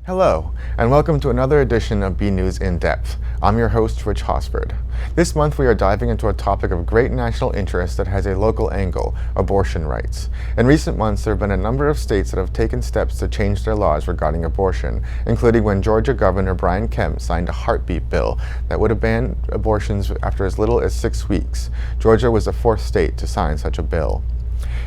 Hello, and welcome to another edition of BNEWS In Depth. I'm your host, Rich Hosford. This month we are diving into a topic of great national interest that has a local angle, abortion rights. In recent months, there have been a number of states that have taken steps to change their laws regarding abortion, including when Georgia Governor Brian Kemp signed a heartbeat bill that would have banned abortions after as little as 6 weeks. Georgia was the fourth state to sign such a bill.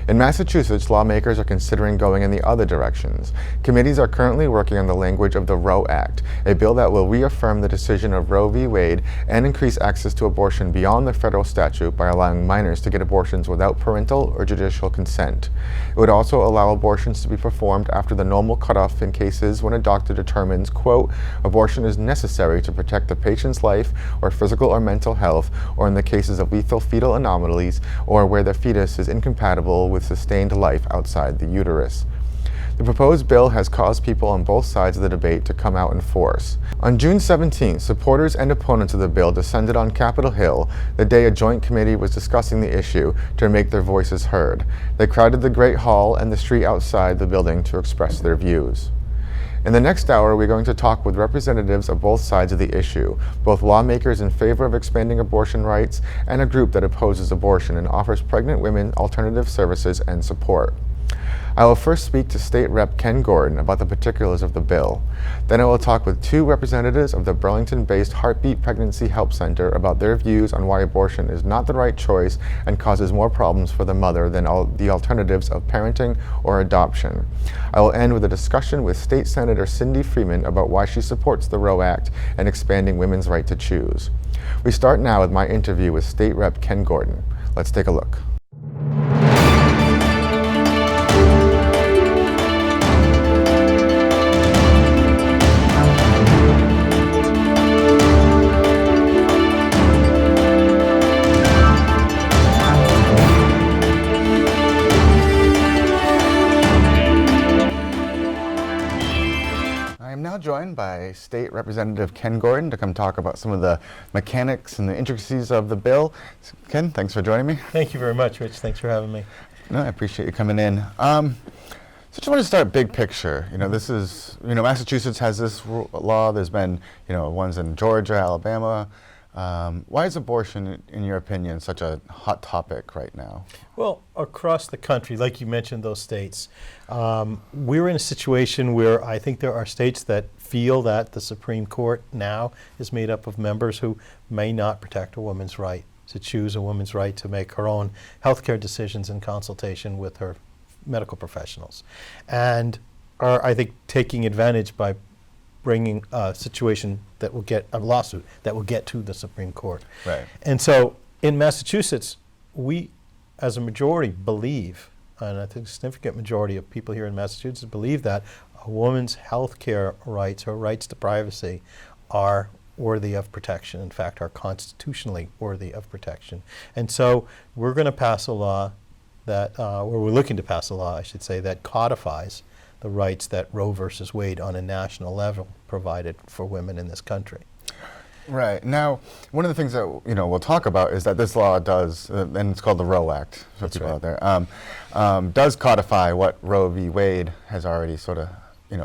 In Massachusetts, lawmakers are considering going in the other directions. Committees are currently working on the language of the ROE Act, a bill that will reaffirm the decision of Roe v. Wade and increase access to abortion beyond the federal statute by allowing minors to get abortions without parental or judicial consent. It would also allow abortions to be performed after the normal cutoff in cases when a doctor determines, quote, abortion is necessary to protect the patient's life or physical or mental health, or in the cases of lethal fetal anomalies, or where the fetus is incompatible with sustained life outside the uterus. The proposed bill has caused people on both sides of the debate to come out in force. On June 17th, supporters and opponents of the bill descended on Capitol Hill the day a joint committee was discussing the issue to make their voices heard. They crowded the Great Hall and the street outside the building to express their views. In the next hour, we're going to talk with representatives of both sides of the issue, both lawmakers in favor of expanding abortion rights and a group that opposes abortion and offers pregnant women alternative services and support. I will first speak to State Rep Ken Gordon about the particulars of the bill. Then I will talk with two representatives of the Burlington-based Heartbeat Pregnancy Help Center about their views on why abortion is not the right choice and causes more problems for the mother than the alternatives of parenting or adoption. I will end with a discussion with State Senator Cindy Freeman about why she supports the ROE Act and expanding women's right to choose. We start now with my interview with State Rep Ken Gordon. Let's take a look. Joined by State Representative Ken Gordon to come talk about some of the mechanics and the intricacies of the bill. Ken, thanks for joining me. Thank you very much, Rich. Thanks for having me. No, I appreciate you coming in. So just want to start big picture. This is, Massachusetts has this law. There's been, ones in Georgia, Alabama. Why is abortion, in your opinion, such a hot topic right now? Well, across the country, like you mentioned, those states, we're in a situation where I think there are states that feel that the Supreme Court now is made up of members who may not protect a woman's right to choose, a woman's right to make her own healthcare decisions in consultation with her medical professionals, and are, I think, taking advantage by bringing a situation that will get a lawsuit that will get to the Supreme Court. Right. And so in Massachusetts, we as a majority believe, and I think a significant majority of people here in Massachusetts believe, that a woman's health care rights, her rights to privacy, are worthy of protection. In fact, are constitutionally worthy of protection. And so we're going to pass a law that, or we're looking to pass a law, I should say, that codifies the rights that Roe versus Wade on a national level provided for women in this country. Right. Now, one of the things that we'll talk about is that this law does, and it's called the ROE Act, for people out there, does codify what Roe v. Wade has already sort of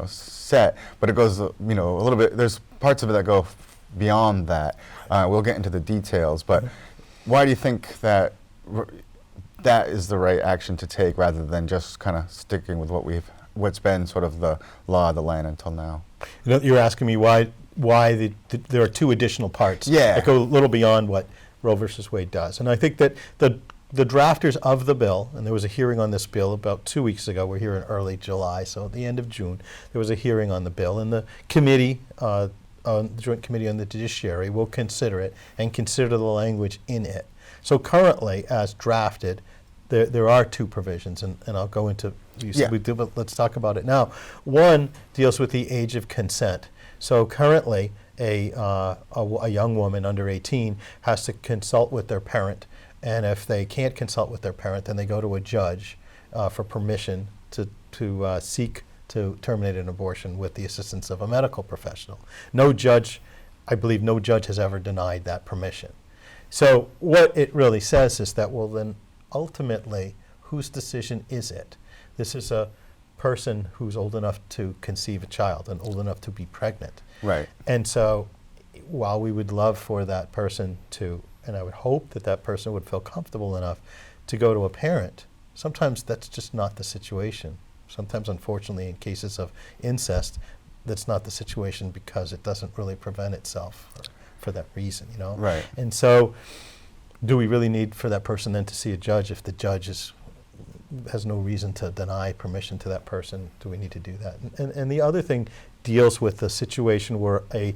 set, but it goes a little bit. There's parts of it that go beyond that. We'll get into the details, but why do you think that that is the right action to take rather than just kind of sticking with what's been sort of the law of the land until now? You're asking me why there are two additional parts that go a little beyond what Roe versus Wade does. And I think that the drafters of the bill, and there was a hearing on this bill about 2 weeks ago, we're here in early July, so at the end of June, there was a hearing on the bill, and the committee, the Joint Committee on the Judiciary, will consider it and consider the language in it. So currently, as drafted, there are two provisions, and I'll go into, you said we do, but let's talk about it now. One deals with the age of consent. So currently, a young woman under 18 has to consult with their parent, and if they can't consult with their parent, then they go to a judge for permission to seek to terminate an abortion with the assistance of a medical professional. No judge, I believe no judge has ever denied that permission. So what it really says is that, well, then ultimately, whose decision is it? This is a person who's old enough to conceive a child and old enough to be pregnant. Right. And so while we would love for that person to, and I would hope that that person would feel comfortable enough to go to a parent, sometimes that's just not the situation. Sometimes, unfortunately, in cases of incest, that's not the situation because it doesn't really prevent itself for that reason, you know? Right. And so do we really need for that person then to see a judge if the judge has no reason to deny permission to that person? Do we need to do that? And the other thing deals with the situation where a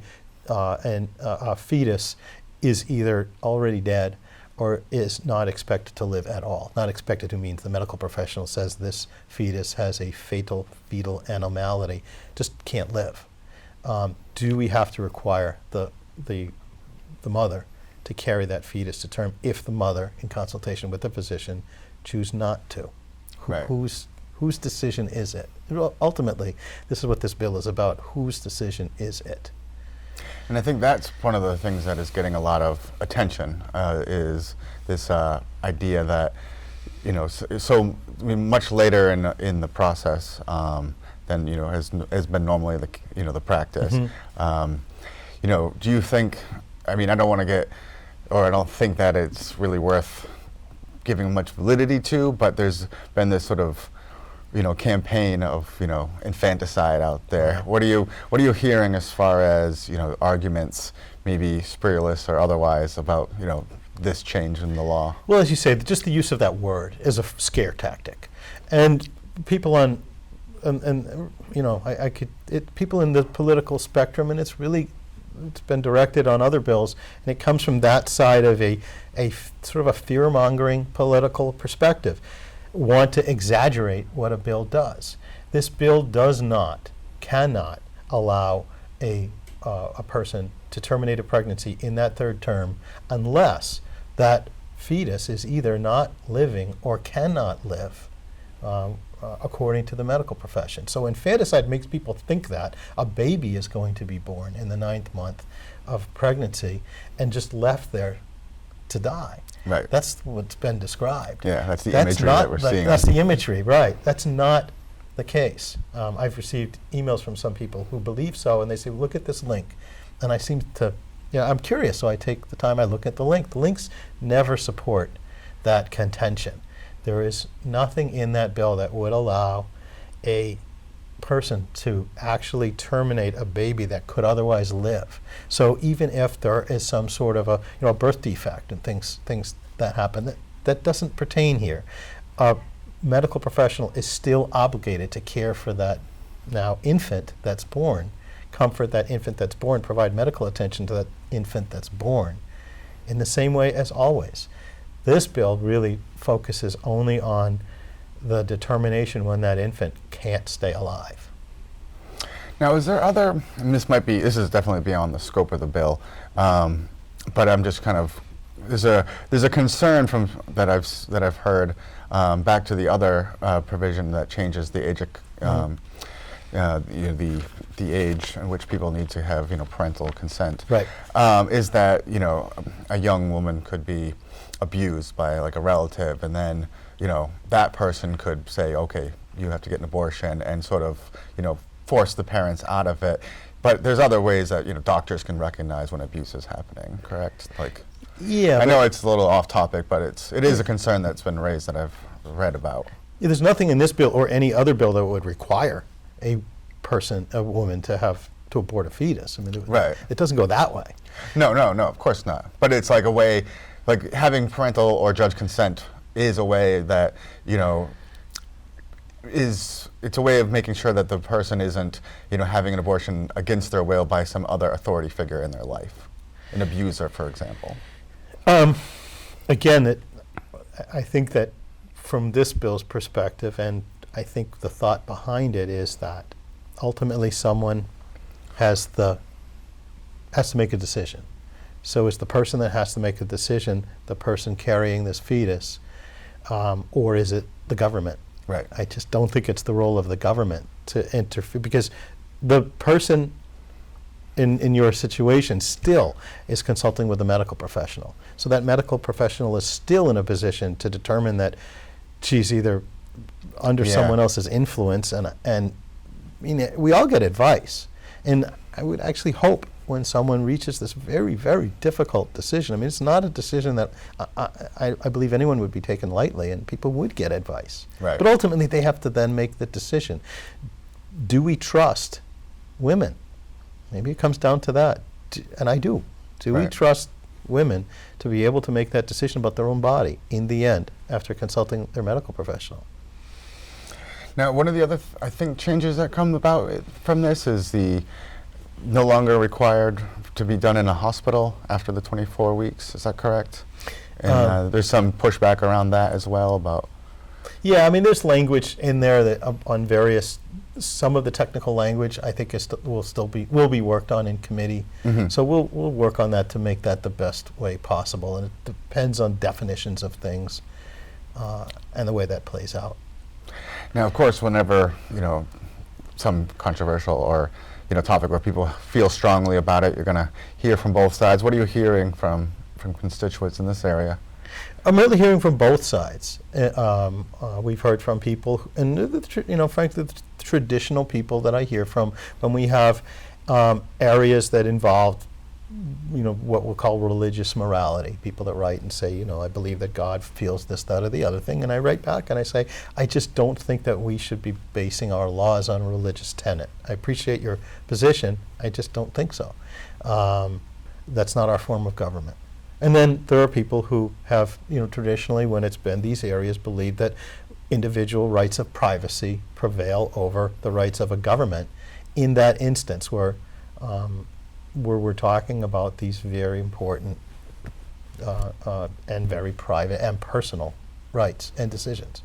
fetus is either already dead or is not expected to live at all. Not expected to means the medical professional says this fetus has a fatal fetal anomaly, just can't live. Do we have to require the mother to carry that fetus to term if the mother, in consultation with the physician, choose not to? Right. Whose decision is it? Well, ultimately, this is what this bill is about. Whose decision is it? And I think that's one of the things that is getting a lot of attention, is this idea that, you know, so I mean, much later in the process than, you know, has been normally the practice. Mm-hmm. You know, do you think? I mean, I don't think that it's really worth giving much validity to, but there's been this sort of, you know, campaign of, you know, infanticide out there. What are you hearing as far as, you know, arguments, maybe spurious or otherwise, about, you know, this change in the law? Well, as you say, just the use of that word is a scare tactic, and people on, and you know, people in the political spectrum, and it's been directed on other bills, and it comes from that side of a sort of a fear-mongering political perspective. Want to exaggerate what a bill does. This bill cannot allow a person to terminate a pregnancy in that third term unless that fetus is either not living or cannot live, according to the medical profession. So infanticide makes people think that a baby is going to be born in the 9th month of pregnancy and just left there to die. Right. That's what's been described. Yeah, that's the imagery that we're seeing. That's the imagery, right. That's not the case. I've received emails from some people who believe so, and they say, look at this link. And I seem to, I'm curious, so I take the time, I look at the link. The links never support that contention. There is nothing in that bill that would allow a person to actually terminate a baby that could otherwise live. So even if there is some sort of a birth defect and things that happen, that doesn't pertain here. A medical professional is still obligated to care for that now infant that's born, comfort that infant that's born, provide medical attention to that infant that's born, in the same way as always. This bill really focuses only on the determination when that infant can't stay alive. Now, is there other, and this is definitely beyond the scope of the bill, but I'm just kind of, there's a concern that I've heard, back to the other provision that changes the age of, you know, the age in which people need to have, you know, parental consent. Right. Is that, you know, a young woman could be abused by like a relative, and then, you know, that person could say, okay, you have to get an abortion, and sort of, you know, force the parents out of it. But there's other ways that, you know, doctors can recognize when abuse is happening, correct? Like, yeah. I know it's a little off topic, but it is a concern that's been raised that I've read about. Yeah, there's nothing in this bill or any other bill that would require a woman to abort a fetus. I mean, right. It doesn't go that way. No, of course not. But it's like a way, like having parental or judge consent is a way that, you know, it's a way of making sure that the person isn't, you know, having an abortion against their will by some other authority figure in their life, an abuser, for example. Again, I think that from this bill's perspective, and I think the thought behind it is that ultimately someone has to make a decision. So it's the person that has to make a decision, the person carrying this fetus, or is it the government? Right. I just don't think it's the role of the government to interfere, because the person in your situation still is consulting with a medical professional. So that medical professional is still in a position to determine that she's either under someone else's influence, and I mean, we all get advice, and I would actually hope when someone reaches this very, very difficult decision, I mean, it's not a decision that I believe anyone would be taken lightly, and people would get advice. Right. But ultimately, they have to then make the decision. Do we trust women? Maybe it comes down to that, and I do. Do we trust women to be able to make that decision about their own body in the end after consulting their medical professional? Now, one of the other, I think, changes that come about from this is the no longer required to be done in a hospital after the 24 weeks. Is that correct? And there's some pushback around that as well about. Yeah, I mean, there's language in there that on various. Some of the technical language I think will be worked on in committee. Mm-hmm. So we'll work on that to make that the best way possible, and it depends on definitions of things and the way that plays out. Now, of course, whenever some controversial or topic where people feel strongly about it, you're going to hear from both sides. What are you hearing from constituents in this area? I'm really hearing from both sides. We've heard from people, and frankly, the traditional people that I hear from when we have areas that involve, what we'll call religious morality. People that write and say, I believe that God feels this, that, or the other thing, and I write back and I say, I just don't think that we should be basing our laws on a religious tenet. I appreciate your position. I just don't think so. That's not our form of government. And then there are people who have, traditionally, when it's been these areas, believe that individual rights of privacy prevail over the rights of a government in that instance where we're talking about these very important and very private and personal rights and decisions.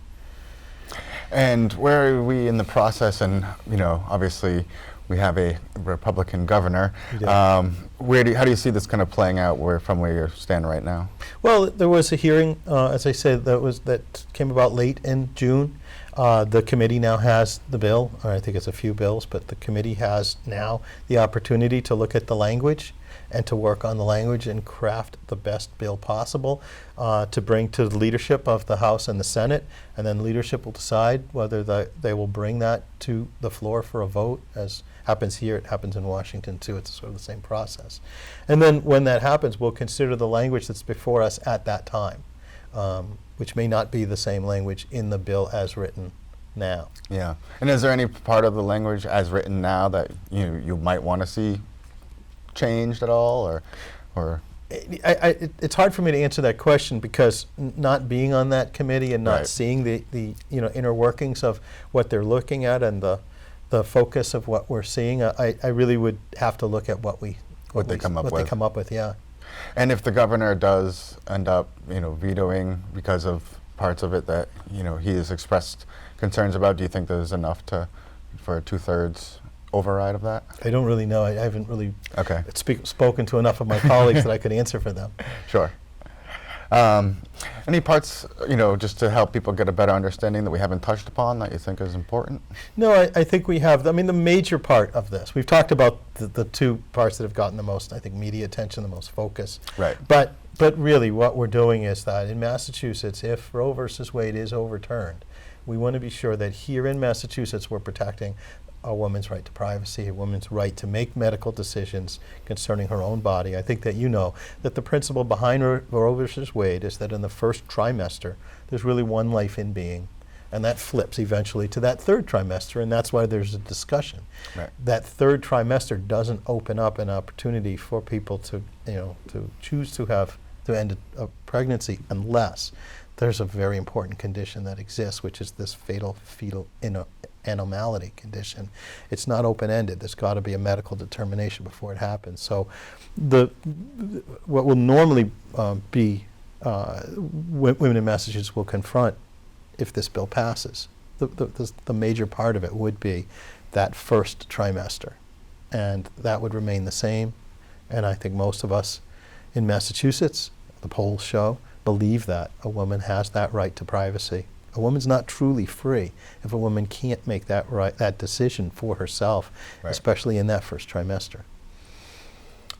And where are we in the process? And, obviously, we have a Republican governor. How do you see this kind of playing out from where you stand right now? Well, there was a hearing, as I said, that came about late in June. The committee now has the bill, or I think it's a few bills, but the committee has now the opportunity to look at the language and to work on the language and craft the best bill possible to bring to the leadership of the House and the Senate, and then leadership will decide whether they will bring that to the floor for a vote. As happens here, it happens in Washington too. It's sort of the same process. And then when that happens, we'll consider the language that's before us at that time, which may not be the same language in the bill as written now. Yeah. And is there any part of the language as written now that you might want to see changed at all, or? It's hard for me to answer that question because not being on that committee and not seeing the inner workings of what they're looking at and the focus of what we're seeing, I really would have to look at what they come up with. Yeah. And if the governor does end up vetoing because of parts of it that he has expressed concerns about, do you think there's enough for a 2/3 override of that? I don't really know. I haven't really spoken to enough of my colleagues that I could answer for them. Sure. Any parts, just to help people get a better understanding that we haven't touched upon that you think is important? No, I think we have. I mean, the major part of this, we've talked about the two parts that have gotten the most, I think, media attention, the most focus. Right. But really what we're doing is that in Massachusetts, if Roe versus Wade is overturned, we want to be sure that here in Massachusetts we're protecting a woman's right to privacy, a woman's right to make medical decisions concerning her own body. I think that that the principle behind Roe versus Wade is that in the first trimester, there's really one life in being, and that flips eventually to that third trimester, and that's why there's a discussion. Right. That third trimester doesn't open up an opportunity for people to choose to end a pregnancy unless there's a very important condition that exists, which is this fatal fetal anomaly condition. It's not open-ended. There's got to be a medical determination before it happens. So what will normally be women in Massachusetts will confront if this bill passes. The major part of it would be that first trimester, and that would remain the same. And I think most of us in Massachusetts, the polls show, believe that a woman has that right to privacy. A woman's not truly free if a woman can't make that decision for herself, especially in that first trimester.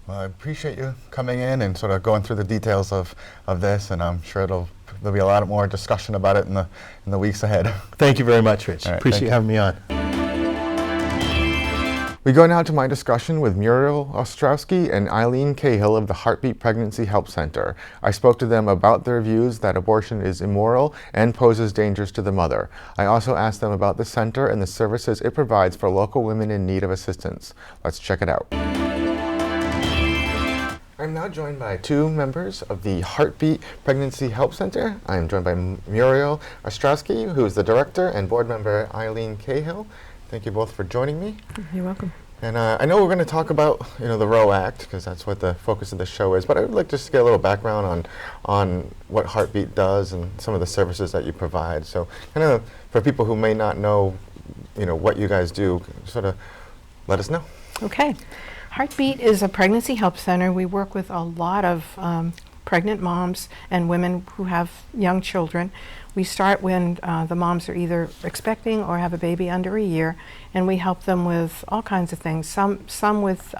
Well, I appreciate you coming in and sort of going through the details of this, and I'm sure it'll there'll be a lot more discussion about it in the weeks ahead. Thank you very much, Rich. All right, appreciate you having me on. We go now to my discussion with Muriel Ostrowski and Eileen Cahill of the Heartbeat Pregnancy Help Center. I spoke to them about their views that abortion is immoral and poses dangers to the mother. I also asked them about the center and the services it provides for local women in need of assistance. Let's check it out. I'm now joined by two members of the Heartbeat Pregnancy Help Center. I'm joined by Muriel Ostrowski, who is the director, and board member Eileen Cahill. Thank you both for joining me. You're welcome. And I know we're going to talk about, the ROE Act, because that's what the focus of the show is, but I would like just to get a little background on what Heartbeat does and some of the services that you provide. So kind of for people who may not know, what you guys do, sort of let us know. Okay. Heartbeat is a pregnancy help center. We work with a lot of pregnant moms and women who have young children. We start when the moms are either expecting or have a baby under a year, and we help them with all kinds of things. Some with,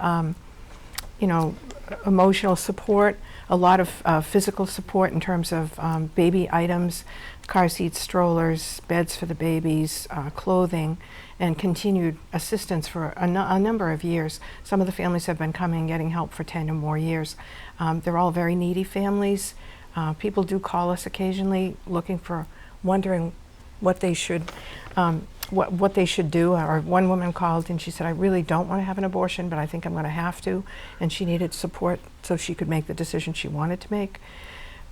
emotional support, a lot of physical support in terms of baby items, car seats, strollers, beds for the babies, clothing, and continued assistance for a number of years. Some of the families have been coming and getting help for 10 or more years. They're all very needy families. People do call us occasionally wondering what they should what they should do. Or one woman called and she said, I really don't want to have an abortion, but I think I'm going to have to. And she needed support so she could make the decision she wanted to make.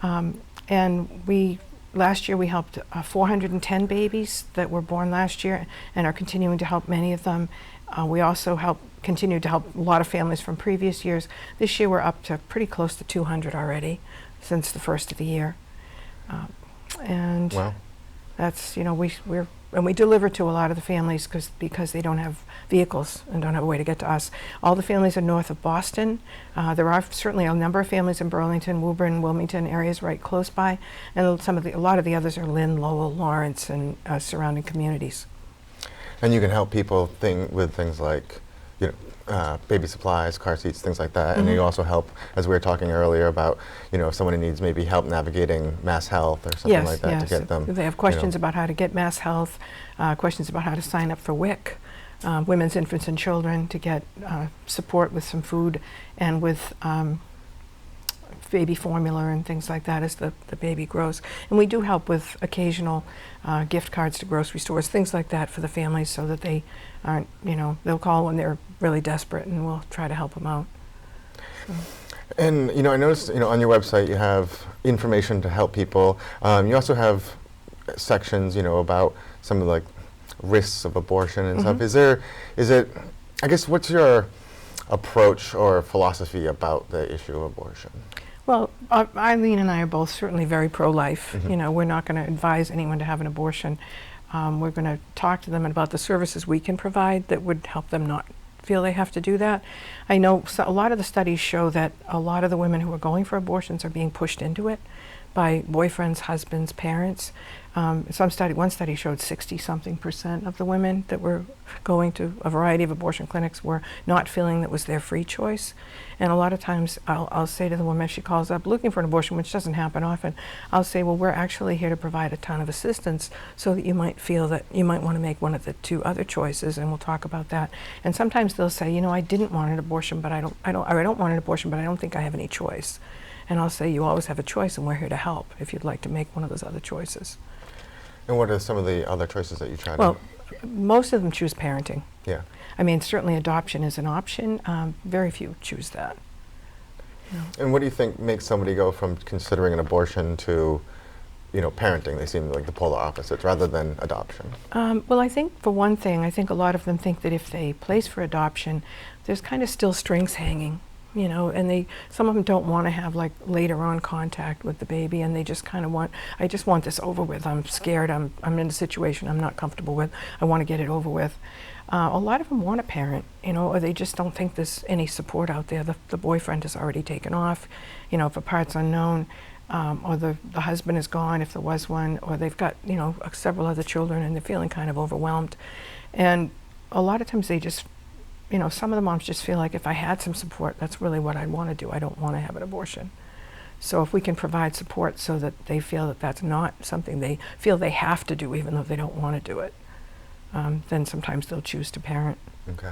And last year we helped 410 babies that were born last year and are continuing to help many of them. We also continue to help a lot of families from previous years. This year we're up to pretty close to 200 already since the first of the year. And wow. That's, we deliver to a lot of the families because they don't have vehicles and don't have a way to get to us. All the families are north of Boston. There are certainly a number of families in Burlington, Woburn, Wilmington, areas right close by, and a lot of the others are Lynn, Lowell, Lawrence, and surrounding communities. And you can help people with things like, baby supplies, car seats, things like that. Mm-hmm. And you also help, as we were talking earlier about, if someone needs maybe help navigating Mass Health or something like that to get them. They have questions about how to get Mass Health, questions about how to sign up for WIC, Women's, Infants, and Children, to get support with some food and with baby formula and things like that as the baby grows. And we do help with occasional gift cards to grocery stores, things like that for the families so that they aren't, they'll call when they're really desperate and we'll try to help them out. So. And, I noticed, on your website you have information to help people. You also have sections, about some of risks of abortion and Mm-hmm. stuff. I guess, what's your approach or philosophy about the issue of abortion? Well, Eileen and I are both certainly very pro-life. Mm-hmm. We're not going to advise anyone to have an abortion. We're going to talk to them about the services we can provide that would help them not feel they have to do that. I know a lot of the studies show that a lot of the women who are going for abortions are being pushed into it by boyfriends, husbands, parents. One study showed 60-something% of the women that were going to a variety of abortion clinics were not feeling that was their free choice. And a lot of times I'll say to the woman if she calls up looking for an abortion, which doesn't happen often, I'll say, well, we're actually here to provide a ton of assistance so that you might feel that you might want to make one of the two other choices, and we'll talk about that. And sometimes they'll say, I didn't want an abortion, but I don't want an abortion, but I don't think I have any choice. And I'll say, you always have a choice, and we're here to help if you'd like to make one of those other choices. And what are some of the other choices that you try to? Well, most of them choose parenting. Yeah. I mean, certainly adoption is an option. Very few choose that. And what do you think makes somebody go from considering an abortion to, parenting? They seem like the polar opposites rather than adoption. Well, I think for one thing, a lot of them think that if they place for adoption, there's kind of still strings hanging. And some of them don't want to have later on contact with the baby, and they just kind of I just want this over with. I'm scared. I'm in a situation I'm not comfortable with. I want to get it over with. A lot of them want a parent, or they just don't think there's any support out there. The boyfriend has already taken off, if a part's unknown, or the husband is gone if there was one, or they've got, several other children and they're feeling kind of overwhelmed. And a lot of times they just some of the moms just feel like if I had some support, that's really what I'd want to do. I don't want to have an abortion. So if we can provide support so that they feel that that's not something they feel they have to do even though they don't want to do it, then sometimes they'll choose to parent. Okay.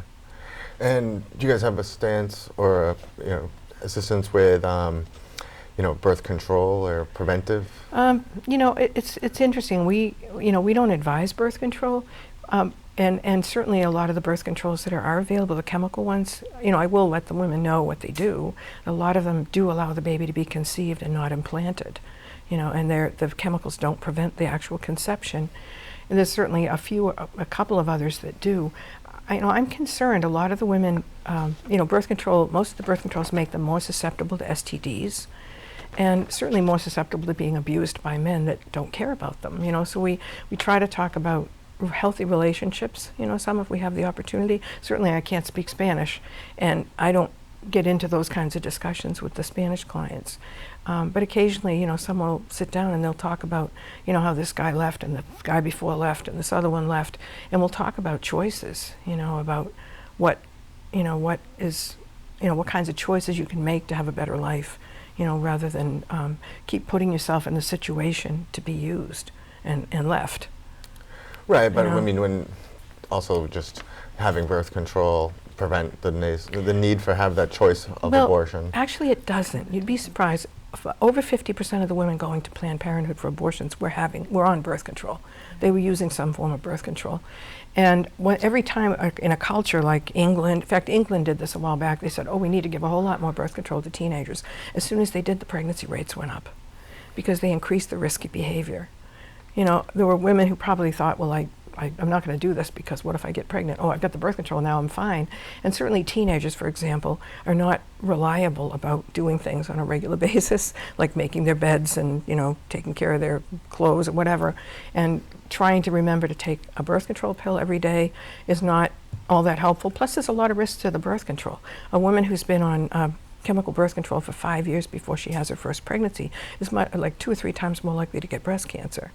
And do you guys have a stance or assistance with birth control or preventive? It's interesting. We don't advise birth control. And certainly a lot of the birth controls that are available, the chemical ones, I will let the women know what they do. A lot of them do allow the baby to be conceived and not implanted, and the chemicals don't prevent the actual conception. And there's certainly a couple of others that do. I'm concerned. A lot of the women, birth control, most of the birth controls make them more susceptible to STDs, and certainly more susceptible to being abused by men that don't care about them. So we try to talk about healthy relationships, some if we have the opportunity. Certainly I can't speak Spanish, and I don't get into those kinds of discussions with the Spanish clients. But occasionally, someone will sit down and they'll talk about, how this guy left and the guy before left and this other one left, and we'll talk about choices, about what kinds of choices you can make to have a better life, rather than keep putting yourself in a situation to be used and left. Right, but I mean, when also just having birth control prevent the need for have that choice of abortion. Actually, it doesn't. You'd be surprised. Over 50% of the women going to Planned Parenthood for abortions were on birth control. They were using some form of birth control. And every time in a culture like England, in fact, England did this a while back, they said, we need to give a whole lot more birth control to teenagers. As soon as they did, the pregnancy rates went up because they increased the risky behavior. There were women who probably thought, I'm not going to do this because what if I get pregnant? I've got the birth control now, I'm fine. And certainly teenagers, for example, are not reliable about doing things on a regular basis, like making their beds and, taking care of their clothes or whatever. And trying to remember to take a birth control pill every day is not all that helpful. Plus, there's a lot of risks to the birth control. A woman who's been on chemical birth control for 5 years before she has her first pregnancy is like 2 or 3 times more likely to get breast cancer.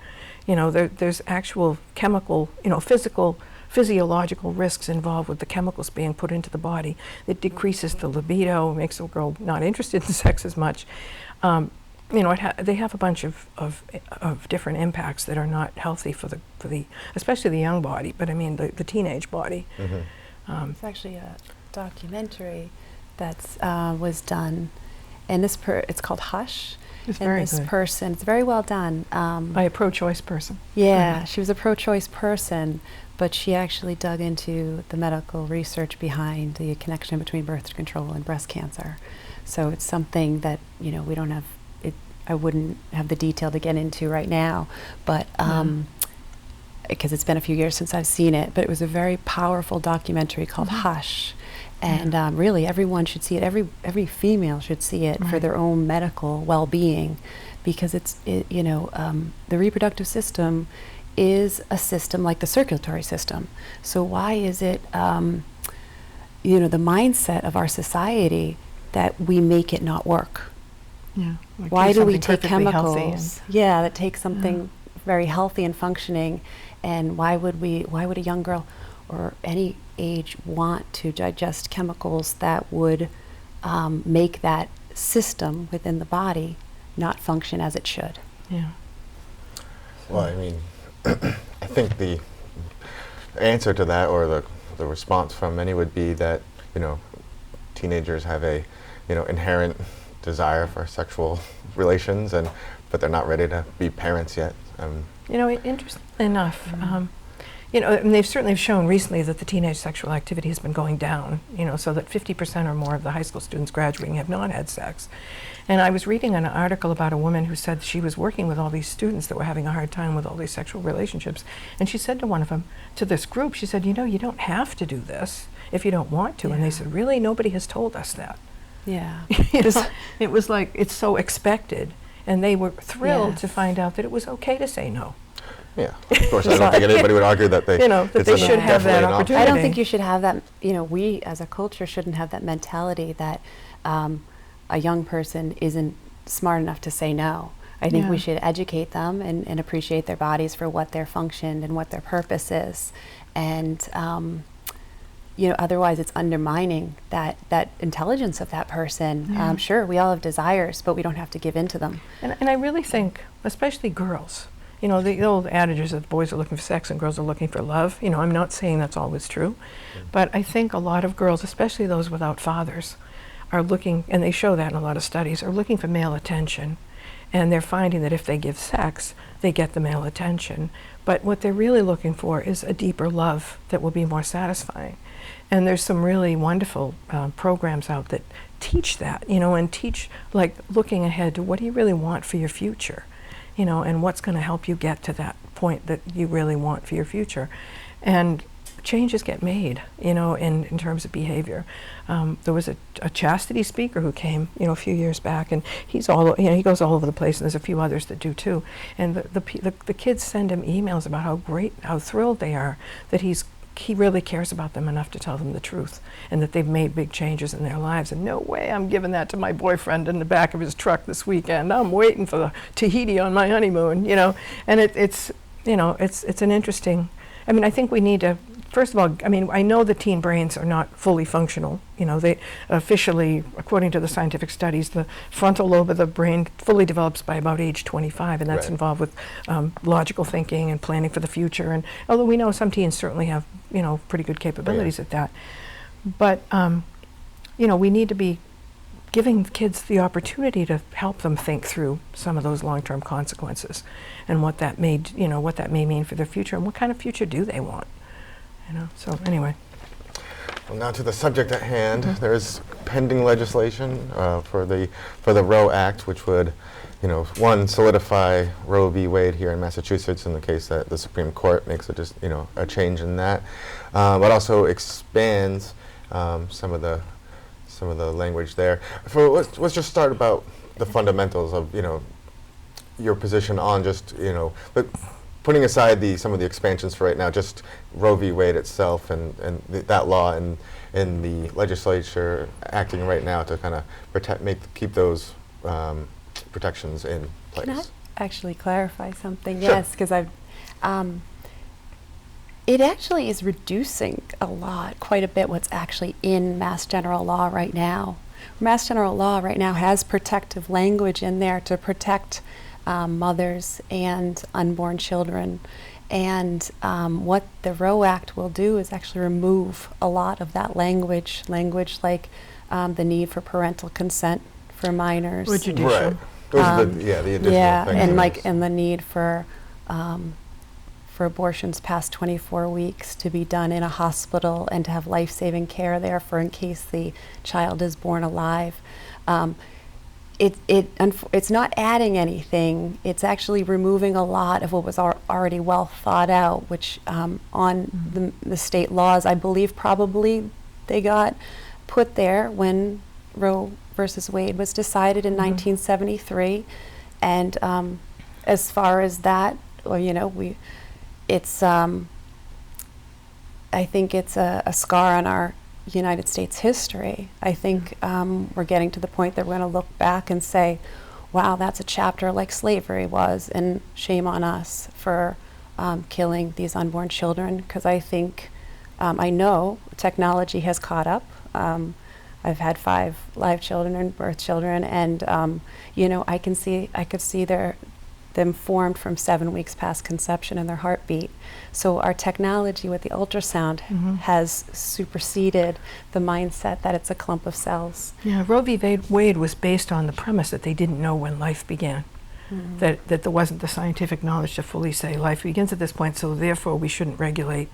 There's actual chemical, physiological risks involved with the chemicals being put into the body. It decreases the libido, makes the girl not interested in sex as much. They have a bunch of different impacts that are not healthy for the especially the young body, but I mean the teenage body. Mm-hmm. It's actually a documentary that was done, and it's called Hush. It's very this good. person, it's very well done. By a pro-choice person. Yeah, she was a pro-choice person, but she actually dug into the medical research behind the connection between birth control and breast cancer. So it's something that, we don't have, I wouldn't have the detail to get into right now, but because it's been a few years since I've seen it, but it was a very powerful documentary called Hush. And really, everyone should see it. Every female should see it for their own medical well-being, because the reproductive system is a system like the circulatory system. So why is it, the mindset of our society that we make it not work? Yeah. Why do we take chemicals? That take something very healthy and functioning, and why would a young girl or any age want to digest chemicals that would make that system within the body not function as it should? Yeah. Well, I mean, I think the answer to that, or the response from many, would be that teenagers have a inherent desire for sexual relations, but they're not ready to be parents yet. Interesting enough. And they've certainly shown recently that the teenage sexual activity has been going down, so that 50% or more of the high school students graduating have not had sex. And I was reading an article about a woman who said she was working with all these students that were having a hard time with all these sexual relationships. And she said to one of them, to this group, she said, you don't have to do this if you don't want to. Yeah. And they said, really? Nobody has told us that. Yeah. It was like, it's so expected. And they were thrilled to find out that it was okay to say no. Yeah, of course. I don't think anybody would argue that they should have that opportunity. I don't think you should have that. We as a culture shouldn't have that mentality that a young person isn't smart enough to say no. I think we should educate them and appreciate their bodies for what their function and what their purpose is, and otherwise it's undermining that intelligence of that person. Sure, we all have desires, but we don't have to give in to them. And I really think, especially girls, the old adages that boys are looking for sex and girls are looking for love, I'm not saying that's always true, but I think a lot of girls, especially those without fathers, are looking, and they show that in a lot of studies, are looking for male attention. And they're finding that if they give sex, they get the male attention. But what they're really looking for is a deeper love that will be more satisfying. And there's some really wonderful programs out that teach that, and teach, like, looking ahead to what do you really want for your future, and what's going to help you get to that point that you really want for your future. And changes get made, in terms of behavior. There was a chastity speaker who came, a few years back, and he goes all over the place, and there's a few others that do too. And the kids send him emails about how thrilled they are that he really cares about them enough to tell them the truth, and that they've made big changes in their lives. And no way I'm giving that to my boyfriend in the back of his truck this weekend. I'm waiting for the Tahiti on my honeymoon, And it's an interesting. I think we need to. First of all, I know the teen brains are not fully functional. They officially, according to the scientific studies, the frontal lobe of the brain fully develops by about age 25, and that's involved with logical thinking and planning for the future. And although we know some teens certainly have, pretty good capabilities at that. But, we need to be giving kids the opportunity to help them think through some of those long-term consequences and what that may mean for their future, and what kind of future do they want. So anyway. Well, now to the subject at hand. There's pending legislation for the ROE Act, which would, one, solidify Roe v. Wade here in Massachusetts in the case that the Supreme Court makes a change in that, but also expands some of the language there. Let's just start about the fundamentals of your position on just but putting aside some of the expansions for right now, just Roe v. Wade itself and that law and the legislature acting right now to kind of keep those protections in place. Can I actually clarify something? Sure. Yes, because it actually is reducing quite a bit what's actually in Mass General Law right now. Mass General Law right now has protective language in there to protect mothers and unborn children, and what the ROE Act will do is actually remove a lot of that language like the need for parental consent for minors, or judicial. Right. Those are the additional things. And the need for abortions past 24 weeks to be done in a hospital and to have life-saving care there for in case the child is born alive. It's not adding anything. It's actually removing a lot of what was already well thought out, which on the state laws, I believe probably they got put there when Roe versus Wade was decided in 1973. And as far as that, I think it's a scar on our United States history. I think we're getting to the point that we're going to look back and say, wow, that's a chapter like slavery was, and shame on us for killing these unborn children, because I think, I know technology has caught up. I've had 5 live children and birth children, and I could see them formed from 7 weeks past conception and their heartbeat. So our technology with the ultrasound has superseded the mindset that it's a clump of cells. Yeah, Roe v. Wade was based on the premise that they didn't know when life began. That there wasn't the scientific knowledge to fully say life begins at this point, so therefore we shouldn't regulate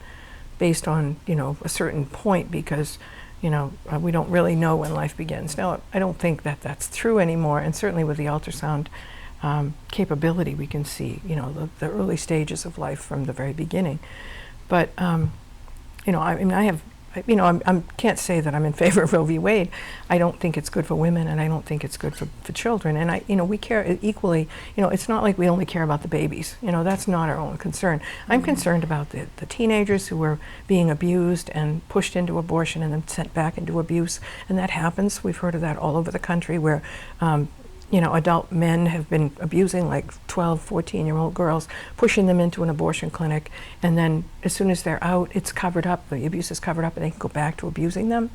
based on a certain point, because we don't really know when life begins. Now, I don't think that that's true anymore, and certainly with the ultrasound capability, we can see, the early stages of life from the very beginning. But, I can't say that I'm in favor of Roe v. Wade. I don't think it's good for women, and I don't think it's good for children. And we care equally. It's not like we only care about the babies. That's not our own concern. I'm concerned about the teenagers who were being abused and pushed into abortion and then sent back into abuse, and that happens. We've heard of that all over the country, where adult men have been abusing like 12, 14-year-old girls, pushing them into an abortion clinic, and then as soon as they're out, it's covered up, the abuse is covered up, and they can go back to abusing them.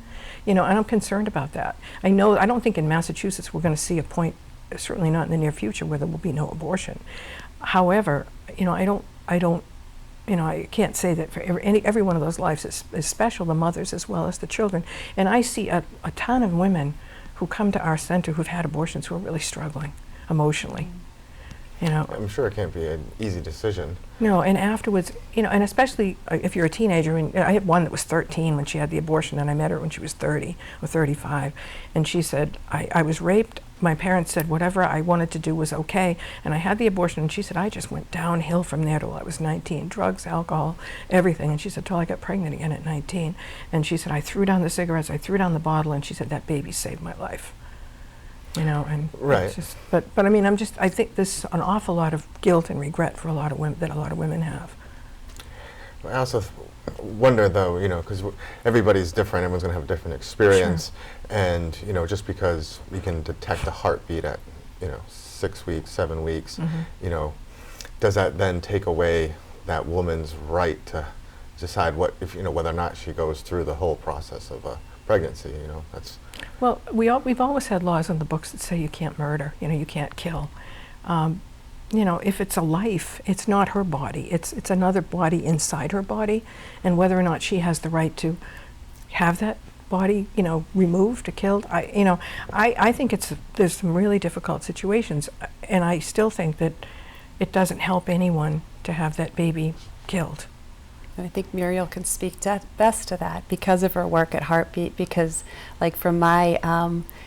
And I'm concerned about that. I don't think in Massachusetts we're going to see a point, certainly not in the near future, where there will be no abortion. However, I can't say that for every one of those lives is special, the mothers as well as the children. And I see a ton of women who come to our center who've had abortions who are really struggling emotionally. I'm sure it can't be an easy decision. No, and afterwards, and especially if you're a teenager, and I had one that was 13 when she had the abortion, and I met her when she was 30 or 35, and she said, I was raped. My parents said whatever I wanted to do was okay, and I had the abortion, and she said, I just went downhill from there till I was 19, drugs, alcohol, everything, and she said, till I got pregnant again at 19, and she said, I threw down the cigarettes, I threw down the bottle, and she said, that baby saved my life. And right. It's just, but I mean, I think there's an awful lot of guilt and regret for a lot of women have. I also wonder, though, because everybody's different, everyone's going to have a different experience, sure. And just because we can detect a heartbeat at 6 weeks, 7 weeks, Mm-hmm. Does that then take away that woman's right to decide whether or not she goes through the whole process of a pregnancy? That's. Well, we've always had laws in the books that say you can't murder, you can't kill. If it's a life, it's not her body. It's another body inside her body, and whether or not she has the right to have that body, removed or killed. I think there's some really difficult situations, and I still think that it doesn't help anyone to have that baby killed. And I think Muriel can speak best to that because of her work at Heartbeat, because like from my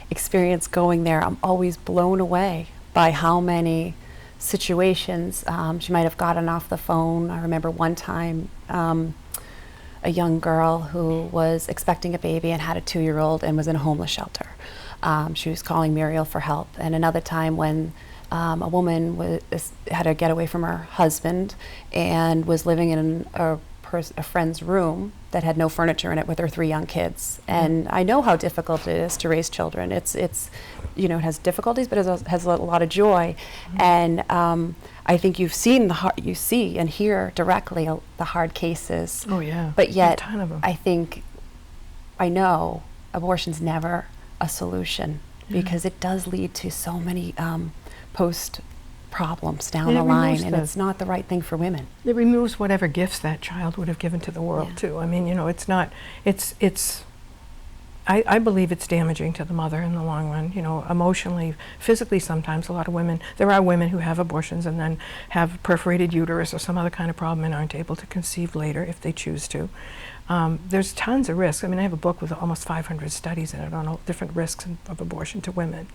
experience going there, I'm always blown away by how many situations she might have gotten off the phone. I remember one time a young girl who was expecting a baby and had a 2-year-old and was in a homeless shelter. She was calling Muriel for help. And another time when a woman had to get away from her husband and was living in a friend's room that had no furniture in it with her 3 young kids. And I know how difficult it is to raise children. It has difficulties, but it has a lot of joy. And I think you see and hear directly the hard cases. Oh yeah. But yet, a ton of them. I know abortion's never a solution because it does lead to so many post problems down the line, and it's not the right thing for women. It removes whatever gifts that child would have given to the world too. I mean, it's not. I believe it's damaging to the mother in the long run. Emotionally, physically. Sometimes there are women who have abortions and then have perforated uterus or some other kind of problem and aren't able to conceive later if they choose to. There's tons of risks. I mean, I have a book with almost 500 studies in it on all different risks of abortion to women.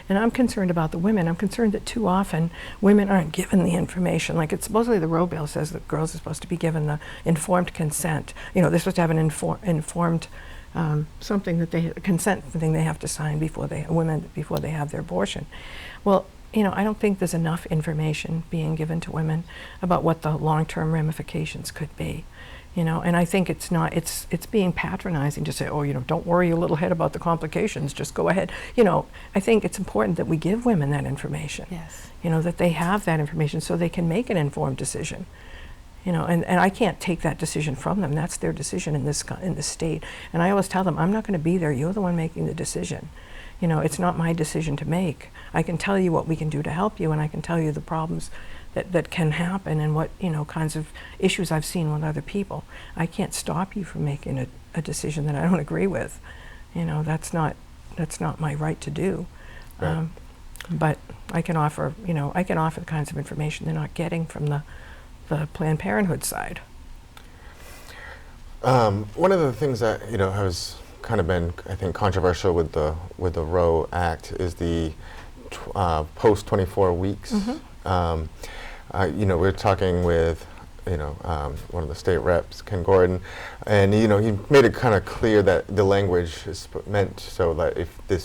And I'm concerned about the women. I'm concerned that too often women aren't given the information. Like supposedly the Roe bill says that girls are supposed to be given the informed consent. They're supposed to have an informed consent thing they have to sign before they have their abortion. Well, I don't think there's enough information being given to women about what the long-term ramifications could be. And I think it's being patronizing to say, don't worry your little head about the complications, just go ahead. I think it's important that we give women that information. Yes. That they have that information so they can make an informed decision. And I can't take that decision from them. That's their decision in this state. And I always tell them, I'm not going to be there. You're the one making the decision. It's not my decision to make. I can tell you what we can do to help you, and I can tell you the problems that can happen and what kinds of issues I've seen with other people. I can't stop you from making a decision that I don't agree with. That's not my right to do. Right. But I can offer the kinds of information they're not getting from the Planned Parenthood side. One of the things that has kind of been, I think, controversial with the Roe Act is the post 24 weeks. Mm-hmm. We're talking with one of the state reps, Ken Gordon, and he made it kind of clear that the language is meant so that if the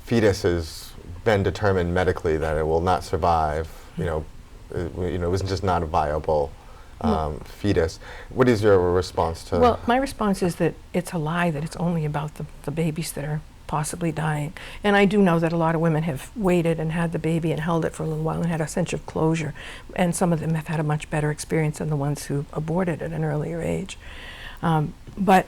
fetus has been determined medically that it will not survive, it was just not a viable fetus. What is your response to? Well, my response is that it's a lie that it's only about the babies that are possibly dying. And I do know that a lot of women have waited and had the baby and held it for a little while and had a sense of closure. And some of them have had a much better experience than the ones who aborted at an earlier age. But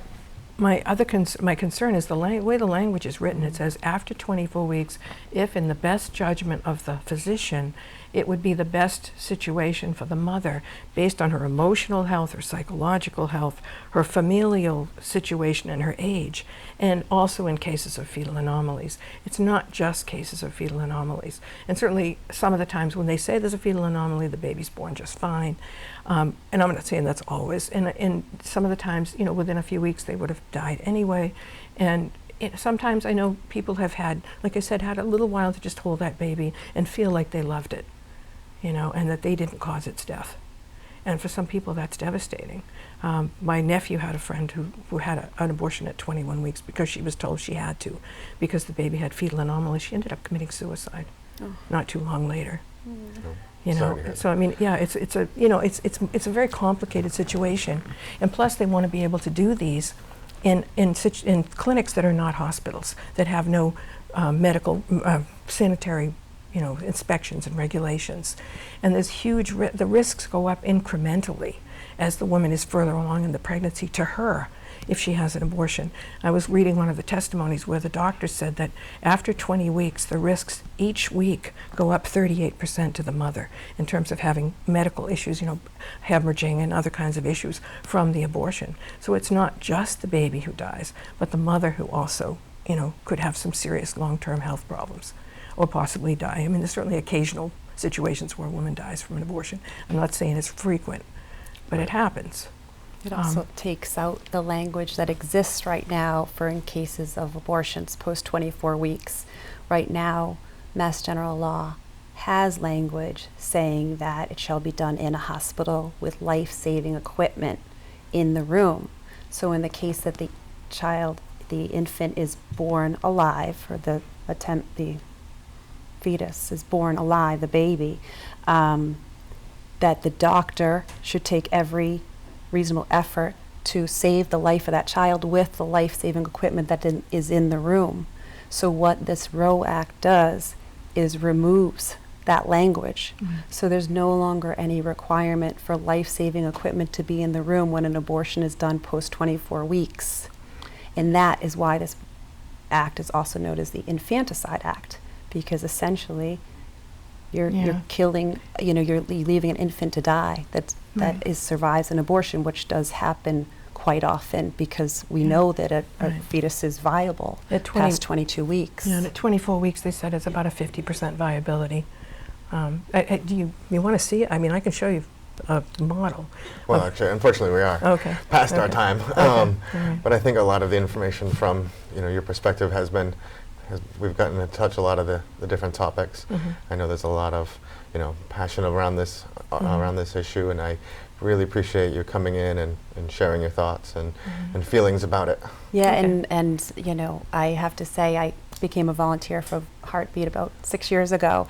my concern is the way the language is written. It says after 24 weeks, if in the best judgment of the physician, it would be the best situation for the mother based on her emotional health, her psychological health, her familial situation and her age, and also in cases of fetal anomalies. It's not just cases of fetal anomalies. And certainly some of the times when they say there's a fetal anomaly, the baby's born just fine. And I'm not saying that's always. And some of the times, you know, within a few weeks they would have died anyway. And sometimes I know people have had, like I said, had a little while to just hold that baby and feel like they loved it, you know, and that they didn't cause its death. And for some people that's devastating. My nephew had a friend who had an abortion at 21 weeks because she was told she had to, because the baby had fetal anomaly. She ended up committing suicide not too long later. You know, so I mean, yeah, it's a very complicated situation, and plus they want to be able to do these in clinics that are not hospitals, that have no medical sanitary, you know, inspections and regulations, and there's huge the risks go up incrementally as the woman is further along in the pregnancy to her if she has an abortion. I was reading one of the testimonies where the doctor said that after 20 weeks, the risks each week go up 38% to the mother in terms of having medical issues, you know, hemorrhaging and other kinds of issues from the abortion. So it's not just the baby who dies, but the mother who also, you know, could have some serious long-term health problems or possibly die. I mean, there's certainly occasional situations where a woman dies from an abortion. I'm not saying it's frequent, but it happens. It also takes out the language that exists right now for in cases of abortions post 24 weeks. Right now, Mass General Law has language saying that it shall be done in a hospital with life-saving equipment in the room. So in the case that the infant is born alive, or the fetus is born alive, the baby, that the doctor should take every reasonable effort to save the life of that child with the life-saving equipment that is in the room. So what this ROE Act does is removes that language. So there's no longer any requirement for life-saving equipment to be in the room when an abortion is done post 24 weeks. And that is why this act is also known as the Infanticide Act, because essentially you're killing, you know, you're leaving an infant to die that survives an abortion, which does happen quite often because we know that a fetus is viable past 22 weeks. Yeah, and at 24 weeks they said it's about a 50% viability. Do you want to see it? I mean, I can show you a model. Well, actually, unfortunately, we are past our time. But I think a lot of the information from, you know, your perspective we've gotten to touch a lot of the different topics. I know there's a lot of, you know, passion around this issue, and I really appreciate you coming in and sharing your thoughts and feelings about it. Yeah, and you know, I have to say I became a volunteer for Heartbeat about 6 years ago.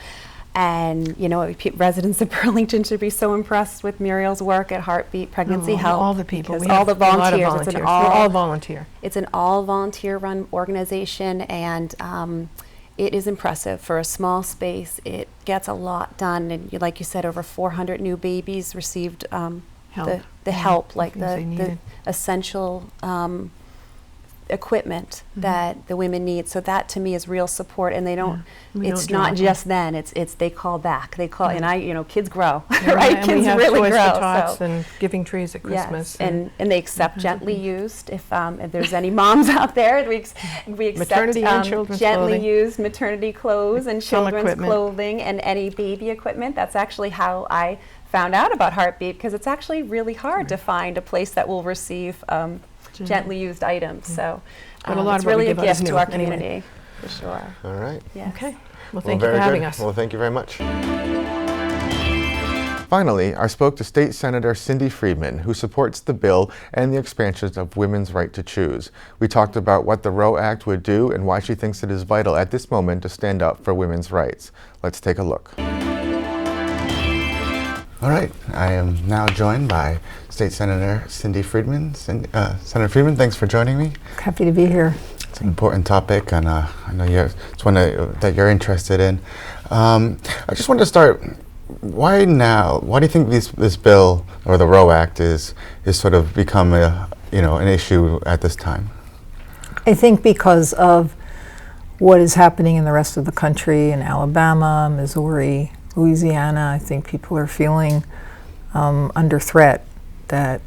And, you know, residents of Burlington should be so impressed with Muriel's work at Heartbeat Pregnancy Help. All the people. We all the volunteers. We're all volunteer. It's an all volunteer-run organization, and it is impressive for a small space. It gets a lot done, and like you said, over 400 new babies received help. the help, like the essential equipment that the women need. So that to me is real support, and they don't. It's not just then. It's they call back. They call, and you know, kids grow, right? And kids we have really toys grow. For tots and giving trees at Christmas. Yes, and they accept gently used. If there's any moms out there, we accept maternity and children's gently clothing. used maternity clothes and children's equipment. clothing and any baby equipment. That's actually how I found out about Heartbeat, because it's actually really hard to find a place that will receive gently used items. So But a lot it's of what we really a give out is gift to new our anyway. community, for sure. All right. Yes. Okay. Well, thank you for very having good. us. Well, thank you very much. Finally, I spoke to State Senator Cindy Friedman, who supports the bill and the expansions of women's right to choose. We talked about what the ROE Act would do and why she thinks it is vital at this moment to stand up for women's rights. Let's take a look. All right, I am now joined by State Senator Cindy Friedman. Senator Friedman, thanks for joining me. Happy to be here. It's an important topic, and I know it's one that you're interested in. I just wanted to start. Why now? Why do you think this bill or the ROE Act is sort of become an issue at this time? I think because of what is happening in the rest of the country, in Alabama, Missouri, Louisiana. I think people are feeling under threat that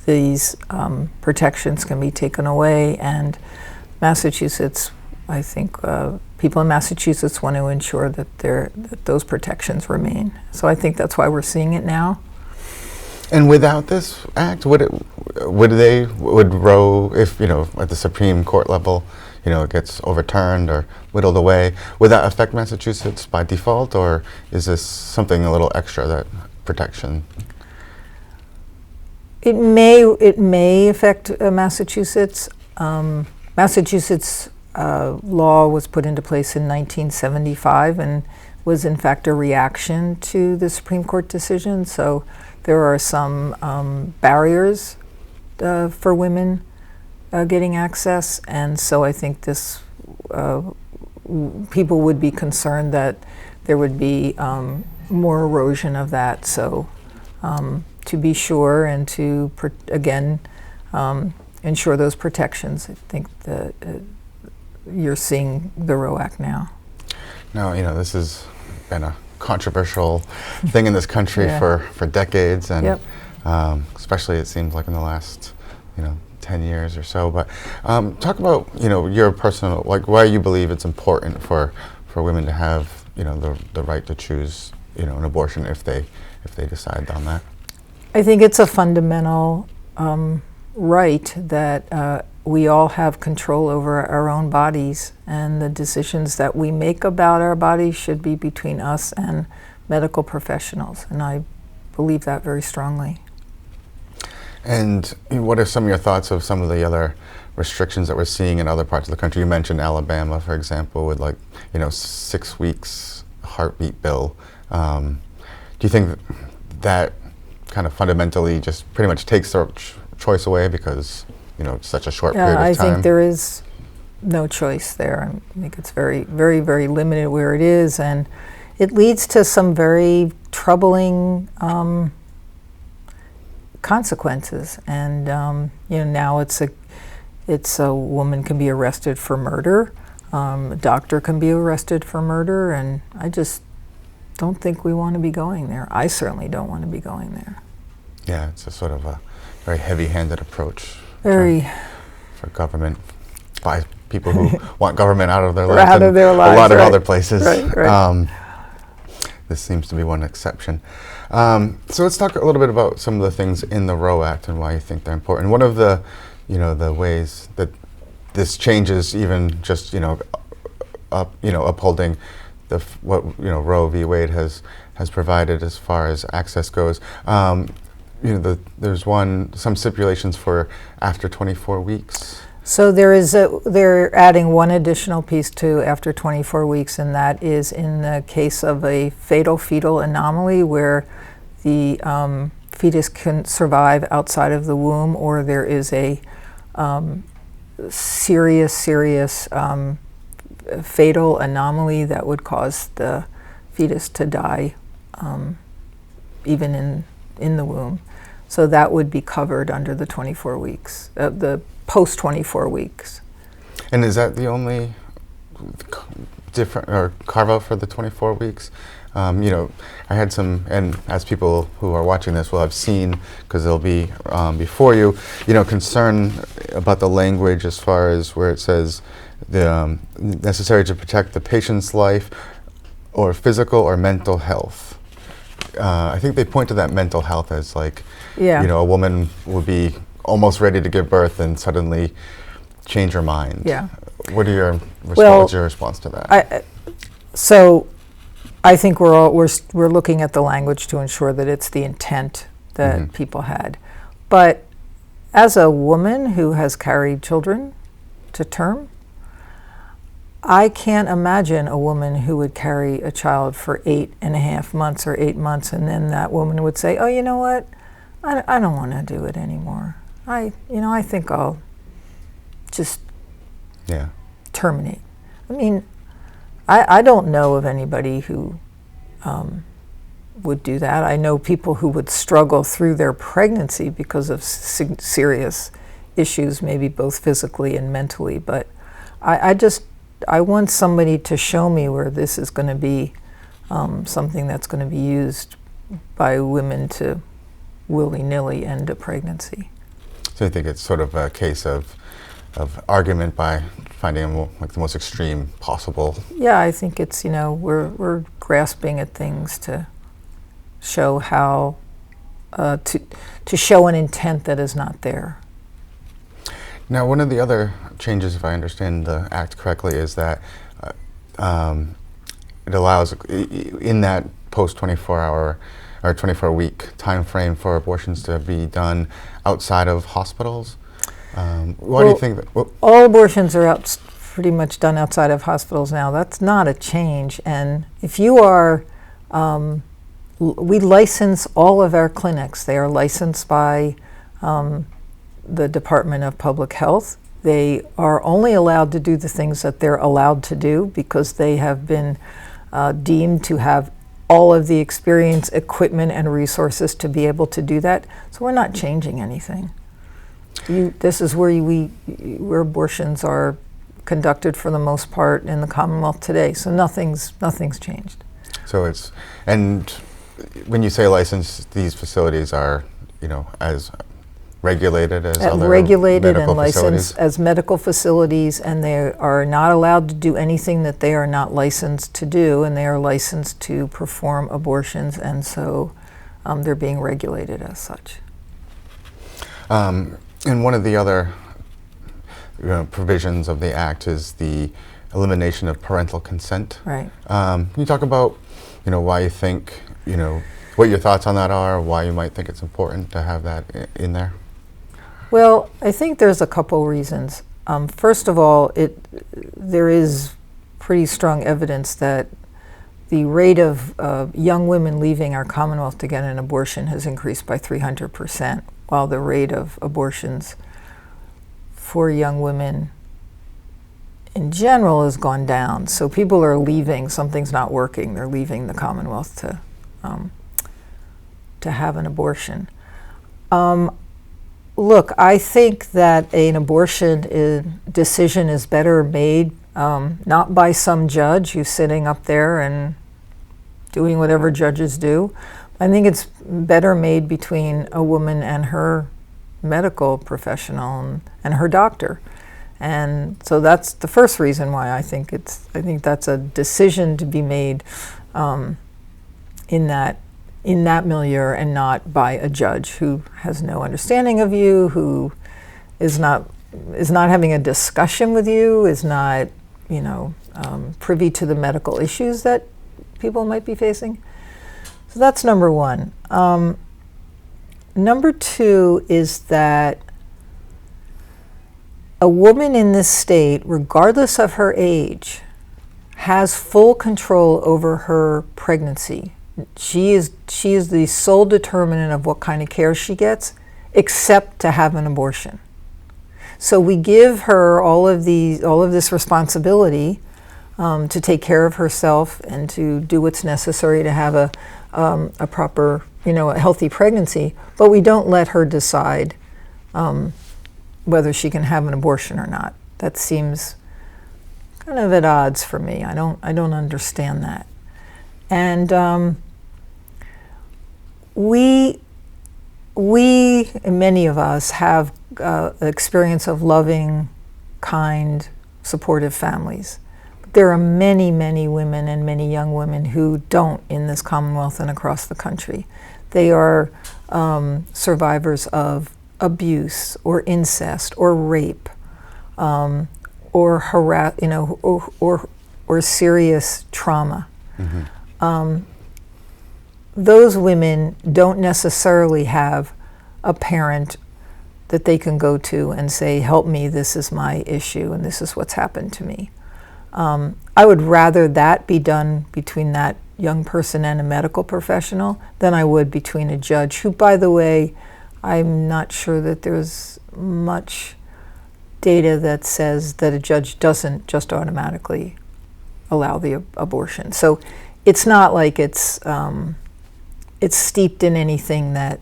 these protections can be taken away, and Massachusetts, I think people in Massachusetts want to ensure that those protections remain. So I think that's why we're seeing it now. And without this act, would Roe, if at the Supreme Court level, it gets overturned or whittled away, would that affect Massachusetts by default, or is this something a little extra, that protection? It may affect Massachusetts. Massachusetts law was put into place in 1975 and was in fact a reaction to the Supreme Court decision. So there are some barriers for women getting access, and so I think this people would be concerned that there would be more erosion of that. So to be sure and to ensure those protections, I think that you're seeing the ROE Act now. Now, this has been a controversial thing in this country for decades, and especially it seems like in the last 10 years or so. But talk about your personal, why you believe it's important for women to have the right to choose an abortion if they decide on that. I think it's a fundamental right that we all have control over our own bodies, and the decisions that we make about our bodies should be between us and medical professionals, and I believe that very strongly. And what are some of your thoughts of some of the other restrictions that we're seeing in other parts of the country? You mentioned Alabama, for example, with 6 weeks heartbeat bill. Do you think that kind of fundamentally just pretty much takes their choice away because it's such a short period of time? I think there is no choice there. I think it's very, very, very limited where it is, and it leads to some very troubling consequences. And now it's a woman can be arrested for murder, a doctor can be arrested for murder, and I just don't think we want to be going there. I certainly don't want to be going there. Yeah, it's a sort of a very heavy-handed approch. Very. For government, by people who want government out of their lives. Out of their lives, a lot of right. other places. Right. This seems to be one exception. So let's talk a little bit about some of the things in the ROE Act and why you think they're important. One of the, the ways that this changes, even just upholding what Roe v. Wade has provided as far as access goes. There's some stipulations for after 24 weeks. So they're adding one additional piece to after 24 weeks, and that is in the case of a fatal fetal anomaly where the fetus can survive outside of the womb, or there is a serious fatal anomaly that would cause the fetus to die even in the womb. So that would be covered under the 24 weeks, the post 24 weeks. And is that the only different or carve out for the 24 weeks? I had some, and as people who are watching this will have seen, because they'll be before you, concern about the language as far as where it says the necessary to protect the patient's life or physical or mental health. I think they point to that mental health as a woman would be almost ready to give birth and suddenly change her mind. Yeah. What's your response to that? So I think we're looking at the language to ensure that it's the intent that people had. But as a woman who has carried children to term, I can't imagine a woman who would carry a child for 8.5 months or 8 months, and then that woman would say, "Oh, you know what? I don't want to do it anymore. I think I'll just terminate. I mean, I don't know of anybody who would do that. I know people who would struggle through their pregnancy because of serious issues, maybe both physically and mentally. But I want somebody to show me where this is going to be something that's going to be used by women to willy-nilly end a pregnancy. So you think it's sort of a case of argument by finding like the most extreme possible? Yeah, I think it's, we're grasping at things to show how, to show an intent that is not there. Now, one of the other changes, if I understand the Act correctly, is that it allows, in that post-24-hour or 24-week time frame, for abortions to be done outside of hospitals. Why do you think that? All abortions are pretty much done outside of hospitals now. That's not a change. And if you are, we license all of our clinics. They are licensed by the Department of Public Health. They are only allowed to do the things that they're allowed to do because they have been deemed to have all of the experience, equipment, and resources to be able to do that. So we're not changing anything. This is where abortions are conducted for the most part in the Commonwealth today. So nothing's changed. So and when you say license, these facilities are, as regulated as other regulated medical and licensed facilities? As medical facilities, and they are not allowed to do anything that they are not licensed to do, and they are licensed to perform abortions, and so they're being regulated as such. And one of the other provisions of the Act is the elimination of parental consent. Right. Can you talk about, why you think, what your thoughts on that are, why you might think it's important to have that in there? Well, I think there's a couple reasons. First of all, there is pretty strong evidence that the rate of young women leaving our Commonwealth to get an abortion has increased by 300%, while the rate of abortions for young women in general has gone down. So people are leaving, something's not working, they're leaving the Commonwealth to have an abortion. Look, I think that an abortion decision is better made not by some judge who's sitting up there and doing whatever judges do. I think it's better made between a woman and her medical professional and her doctor. And so that's the first reason why I think that's a decision to be made in that milieu, and not by a judge who has no understanding of you, who is not having a discussion with you, is not privy to the medical issues that people might be facing. So that's number one. Number two is that a woman in this state, regardless of her age, has full control over her pregnancy. She is the sole determinant of what kind of care she gets, except to have an abortion. So we give her all of this responsibility to take care of herself and to do what's necessary to have a proper, a healthy pregnancy. But we don't let her decide whether she can have an abortion or not. That seems kind of at odds for me. I don't understand that. And we, many of us, have experience of loving, kind, supportive families. But there are many, many women and many young women who don't in this Commonwealth and across the country. They are survivors of abuse or incest or rape or serious trauma. Mm-hmm. Those women don't necessarily have a parent that they can go to and say, help me, this is my issue and this is what's happened to me. I would rather that be done between that young person and a medical professional than I would between a judge, who, by the way, I'm not sure that there's much data that says that a judge doesn't just automatically allow the abortion. So it's not like it's steeped in anything that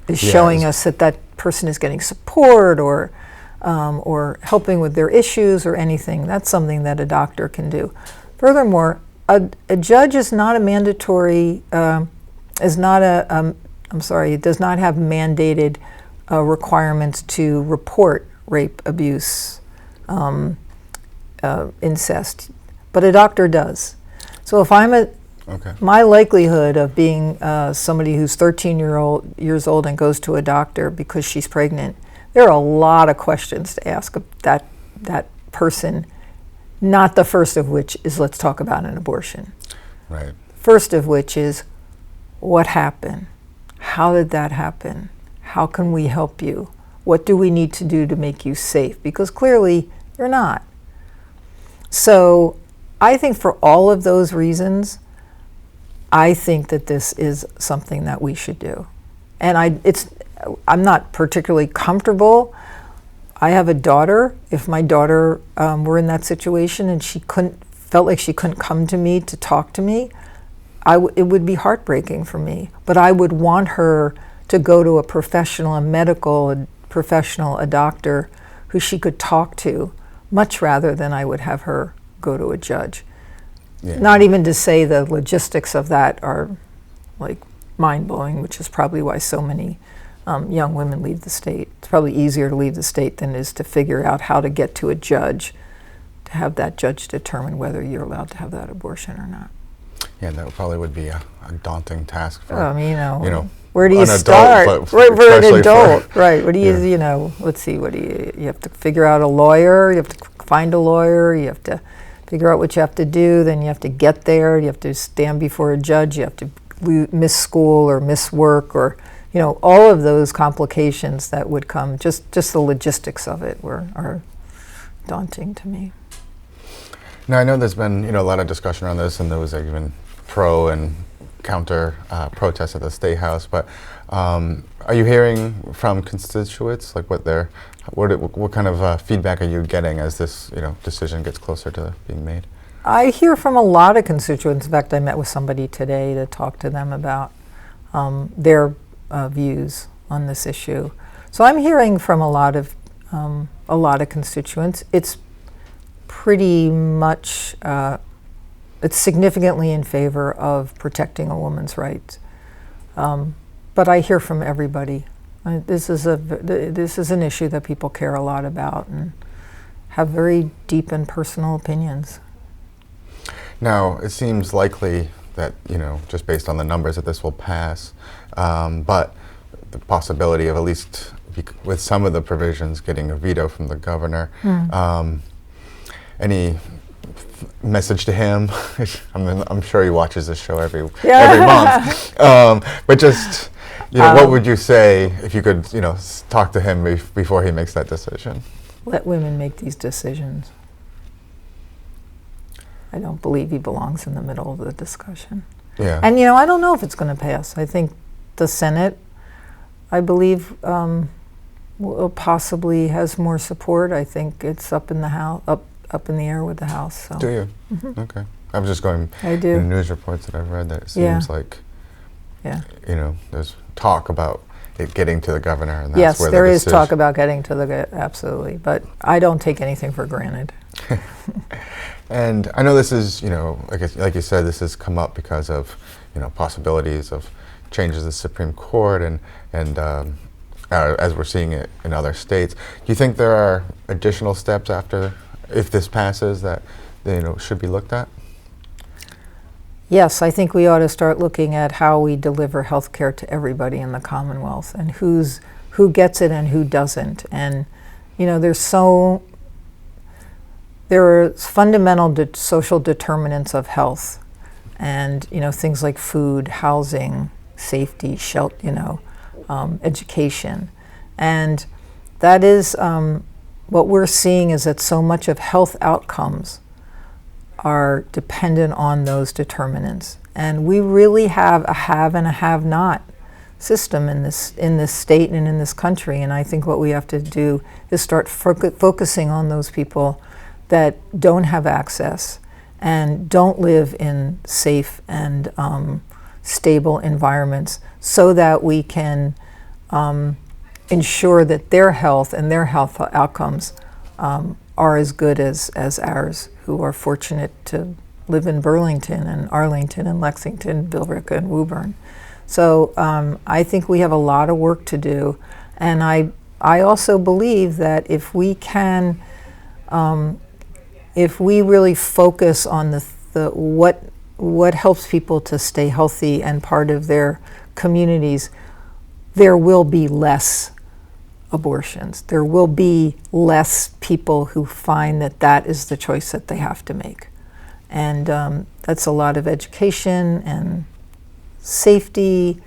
is showing us that that person is getting support or helping with their issues or anything. That's something that a doctor can do. Furthermore, a judge is not a mandatory, it does not have mandated requirements to report rape, abuse, incest, but a doctor does. So if I'm my likelihood of being somebody who's 13 years old and goes to a doctor because she's pregnant, there are a lot of questions to ask that person, not the first of which is, let's talk about an abortion. Right. First of which is, what happened? How did that happen? How can we help you? What do we need to do to make you safe? Because clearly you're not. So I think for all of those reasons, I think that this is something that we should do. And I'm not particularly comfortable. I have a daughter. If my daughter were in that situation and felt like she couldn't come to me to talk to me, it would be heartbreaking for me. But I would want her to go to a professional, a doctor who she could talk to, much rather than I would have her go to a judge. Yeah. Not even to say the logistics of that are like mind-blowing, which is probably why so many young women leave the state. It's probably easier to leave the state than it is to figure out how to get to a judge, to have that judge determine whether you're allowed to have that abortion or not. Yeah, that probably would be a daunting task for, where do you start? For an adult, right? What do you, let's see, you have to figure out a lawyer, you have to find a lawyer, you have to figure out what you have to do, then you have to get there, you have to stand before a judge, you have to miss school or miss work or, all of those complications that would come, just the logistics of it are daunting to me. Now, I know there's been, a lot of discussion around this, and there was even pro and counter protests at the State House, but are you hearing from constituents, like what kind of feedback are you getting as this, decision gets closer to being made? I hear from a lot of constituents. In fact, I met with somebody today to talk to them about their views on this issue. So I'm hearing from a lot of constituents. It's pretty much, it's significantly in favor of protecting a woman's rights. But I hear from everybody. This is an issue that people care a lot about and have very deep and personal opinions. Now, it seems likely that, just based on the numbers, that this will pass, but the possibility of, at least with some of the provisions, getting a veto from the governor. Any message to him? I'm sure he watches this show every month. But just, what would you say if you could, talk to him before he makes that decision? Let women make these decisions. I don't believe he belongs in the middle of the discussion. Yeah. And I don't know if it's going to pass. I think the Senate, I believe, possibly has more support. I think it's up in the House, up in the air with the House. So. Do you? Mm-hmm. Okay. I'm just going. I do. In news reports that I've read that it seems like, there's talk about it getting to the governor, and that's where there is talk about getting to the absolutely. But I don't take anything for granted. And I know this is, like you said, this has come up because of, possibilities of changes to the Supreme Court and as we're seeing it in other states. Do you think there are additional steps if this passes that, should be looked at? Yes, I think we ought to start looking at how we deliver health care to everybody in the Commonwealth and who gets it and who doesn't. And, there are fundamental social determinants of health, and things like food, housing, safety, shelter, education, and that is what we're seeing is that so much of health outcomes are dependent on those determinants, and we really have a have and a have-not system in this state and in this country. And I think what we have to do is start focusing on those people that don't have access and don't live in safe and stable environments, so that we can ensure that their health and their health outcomes are as good as ours, who are fortunate to live in Burlington and Arlington and Lexington, Billerica and Woburn. So I think we have a lot of work to do, and I also believe that if we can, if we really focus on what helps people to stay healthy and part of their communities, there will be less abortions. There will be less people who find that that is the choice that they have to make. And that's a lot of education and safety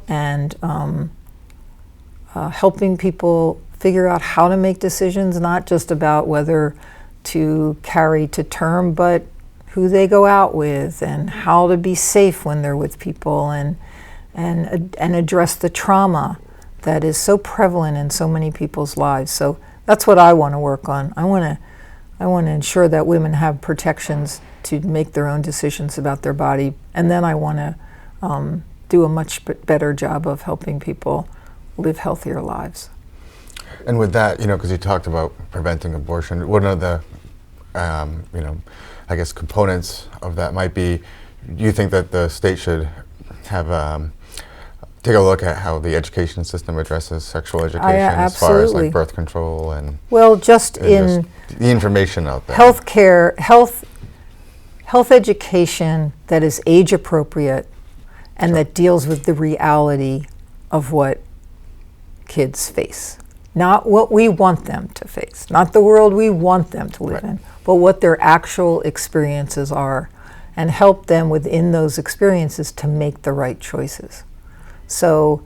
and helping people figure out how to make decisions, not just about whether to carry to term, but who they go out with and how to be safe when they're with people, and address the trauma that is so prevalent in so many people's lives. So that's what I want to work on. I want to ensure that women have protections to make their own decisions about their body, and then I want to do a much better job of helping people live healthier lives. And with that, because you talked about preventing abortion, one of the, I guess, components of that might be, you think that the state should have take a look at how the education system addresses sexual education as far as like birth control and just the information out there. Health education that is age appropriate and that deals with the reality of what kids face. Not what we want them to face, not the world we want them to live in, but what their actual experiences are, and help them within those experiences to make the right choices. So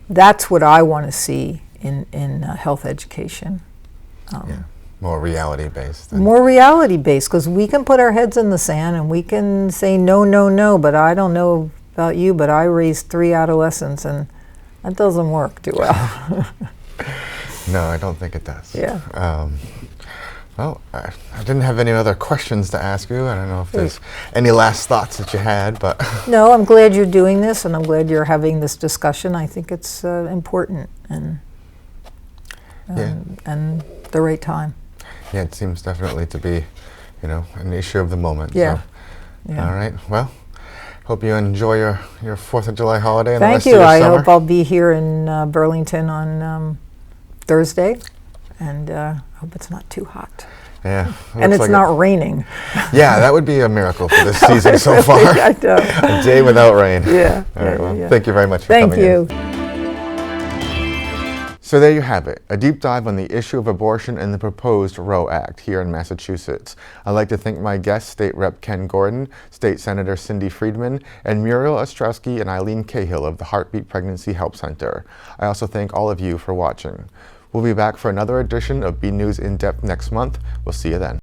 that's what I want to see in health education. More reality-based. More reality-based, because we can put our heads in the sand and we can say no, no, no, but I don't know about you, but I raised 3 adolescents and that doesn't work too well. No, I don't think it does. Yeah. Well, I didn't have any other questions to ask you. I don't know if there's any last thoughts that you had, but... No, I'm glad you're doing this, and I'm glad you're having this discussion. I think it's important and the right time. Yeah, it seems definitely to be, an issue of the moment. Yeah. So. Yeah. All right. Well, hope you enjoy your 4th of July holiday and Thank the rest you. of your I summer. hope I'll be here in Burlington on Thursday, and hope it's not too hot. Yeah. And it's not raining. Yeah, that would be a miracle for this season so far. I know. A day without rain. Yeah. All right, well, yeah. Thank you very much for coming in. Thank you. So there you have it, a deep dive on the issue of abortion and the proposed Roe Act here in Massachusetts. I'd like to thank my guests, State Rep. Ken Gordon, State Senator Cindy Friedman, and Muriel Ostrowski and Eileen Cahill of the Heartbeat Pregnancy Help Center. I also thank all of you for watching. We'll be back for another edition of BNews In Depth next month. We'll see you then.